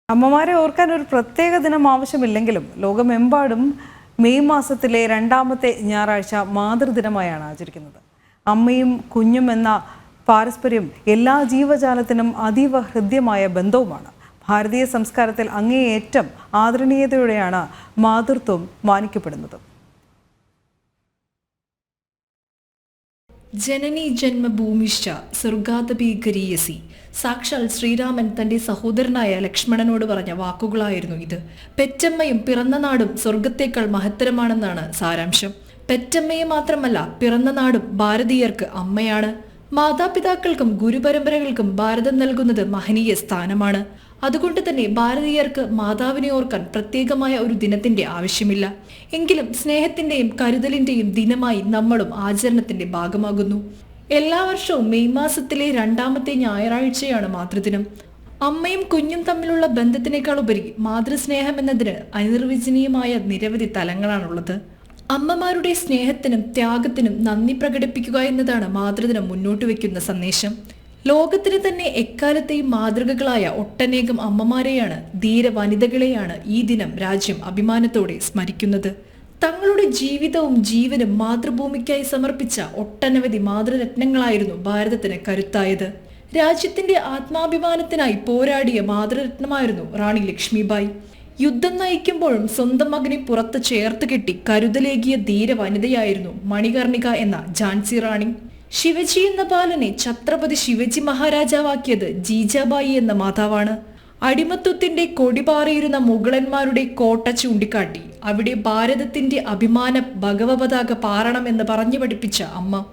അമ്മമാരെ ഓർക്കാൻ ഒരു പ്രത്യേക ദിനം ആവശ്യമില്ലെങ്കിലും ലോകമെമ്പാടും മെയ് മാസത്തിലെ രണ്ടാമത്തെ ഞായറാഴ്ച മാതൃദിനമായാണ് ആചരിക്കുന്നത്. അമ്മയും കുഞ്ഞും എന്ന പാരസ്പര്യം എല്ലാ ജീവജാലത്തിനും അതീവ ഹൃദ്യമായ ബന്ധവുമാണ്. ഭാരതീയ സംസ്കാരത്തിൽ അങ്ങേയറ്റം ആദരണീയതയോടെയാണ് മാതൃത്വം മാനിക്കപ്പെടുന്നത്. ജനനി ജന്മഭൂമിശ്ച സ്വർഗാദപി ഗരീയസി. സാക്ഷാൽ ശ്രീരാമൻ തന്റെ സഹോദരനായ ലക്ഷ്മണനോട് പറഞ്ഞ വാക്കുകളായിരുന്നു ഇത്. പെറ്റമ്മയും പിറന്ന നാടും സ്വർഗത്തേക്കാൾ മഹത്തരമാണെന്നാണ് സാരാംശം. പെറ്റമ്മയെ മാത്രമല്ല, പിറന്ന നാടും ഭാരതീയർക്ക് അമ്മയാണ്. മാതാപിതാക്കൾക്കും ഗുരുപരമ്പരകൾക്കും ഭാരതം നൽകുന്നത് മഹനീയ സ്ഥാനമാണ്. അതുകൊണ്ട് തന്നെ ഭാരതീയർക്ക് മാതാവിനെ ഓർക്കാൻ പ്രത്യേകമായ ഒരു ദിനത്തിന്റെ ആവശ്യമില്ല. എങ്കിലും സ്നേഹത്തിന്റെയും കരുതലിന്റെയും ദിനമായി നമ്മളും ആചരണത്തിന്റെ ഭാഗമാകുന്നു. എല്ലാ വർഷവും മെയ് മാസത്തിലെ രണ്ടാമത്തെ ഞായറാഴ്ചയാണ് മാതൃദിനം. അമ്മയും കുഞ്ഞും തമ്മിലുള്ള ബന്ധത്തിനേക്കാൾ ഉപരി മാതൃസ്നേഹം എന്നതിന് അനിർവചനീയമായ നിരവധി തലങ്ങളാണുള്ളത്. അമ്മമാരുടെ സ്നേഹത്തിനും ത്യാഗത്തിനും നന്ദി പ്രകടിപ്പിക്കുക എന്നതാണ് മാതൃദിനം മുന്നോട്ട് വയ്ക്കുന്ന സന്ദേശം. ലോകത്തിന് തന്നെ എക്കാലത്തെയും മാതൃകകളായ ഒട്ടനേകം അമ്മമാരെയാണ്, ധീര വനിതകളെയാണ് ഈ ദിനം രാജ്യം അഭിമാനത്തോടെ സ്മരിക്കുന്നത്. തങ്ങളുടെ ജീവിതവും ജീവനും മാതൃഭൂമിക്കായി സമർപ്പിച്ച ഒട്ടനവധി മാതൃരത്നങ്ങളായിരുന്നു ഭാരതത്തിന് കരുത്തായത്. രാജ്യത്തിന്റെ ആത്മാഭിമാനത്തിനായി പോരാടിയ മാതൃരത്നമായിരുന്നു റാണി ലക്ഷ്മിബായി. യുദ്ധം നയിക്കുമ്പോഴും സ്വന്തം മകനെ പുറത്ത് ചേർത്ത് കെട്ടി കരുതലേകിയ ധീര വനിതയായിരുന്നു മണികർണിക എന്ന ഝാൻസി റാണി. ശിവജി എന്ന ബാലനെ ഛത്രപതി ശിവജി മഹാരാജാവാക്കിയത് ജീജാബായി എന്ന മാതാവാണ്. അടിമത്വത്തിന്റെ കൊടിപാറിയിരുന്ന മുഗളന്മാരുടെ കോട്ട ചൂണ്ടിക്കാട്ടി അവിടെ ഭാരതത്തിന്റെ അഭിമാന ഭഗവപതാക പാറണമെന്ന് പറഞ്ഞു പഠിപ്പിച്ച അമ്മ.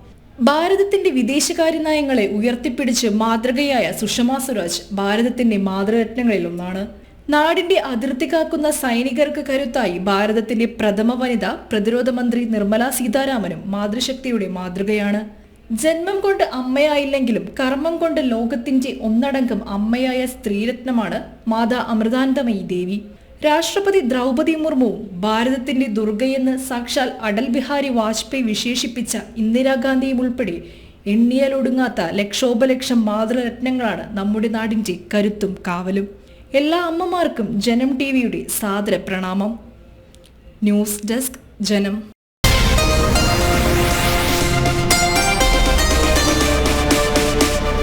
ഭാരതത്തിന്റെ വിദേശകാര്യ നയങ്ങളെ ഉയർത്തിപ്പിടിച്ച് മാതൃകയായ സുഷമ സ്വരാജ് ഭാരതത്തിന്റെ മാതൃരത്നങ്ങളിൽ ഒന്നാണ്. നാടിന്റെ അതിർത്തി കാക്കുന്ന സൈനികർക്ക് കരുത്തായി ഭാരതത്തിന്റെ പ്രഥമ വനിത പ്രതിരോധ മന്ത്രി നിർമ്മല സീതാരാമനും മാതൃശക്തിയുടെ മാതൃകയാണ്. ജന്മം കൊണ്ട് അമ്മയായില്ലെങ്കിലും കർമ്മം കൊണ്ട് ലോകത്തിന്റെ ഒന്നടങ്കം അമ്മയായ സ്ത്രീരത്നമാണ് മാതാ അമൃതാനന്ദമയി ദേവി. രാഷ്ട്രപതി ദ്രൗപദി മുർമുവും ഭാരതത്തിന്റെ ദുർഗയെന്ന് സാക്ഷാൽ അടൽ ബിഹാരി വാജ്പേയി വിശേഷിപ്പിച്ച ഇന്ദിരാഗാന്ധിയും ഉൾപ്പെടെ എണ്ണിയാലൊടുങ്ങാത്ത ലക്ഷോപലക്ഷം മാതൃരത്നങ്ങളാണ് നമ്മുടെ നാടിന്റെ കരുത്തും കാവലും. എല്ലാ അമ്മമാർക്കും ജനം ടിവിയുടെ സാദര പ്രണാമം. ന്യൂസ് ഡെസ്ക്, ജനം.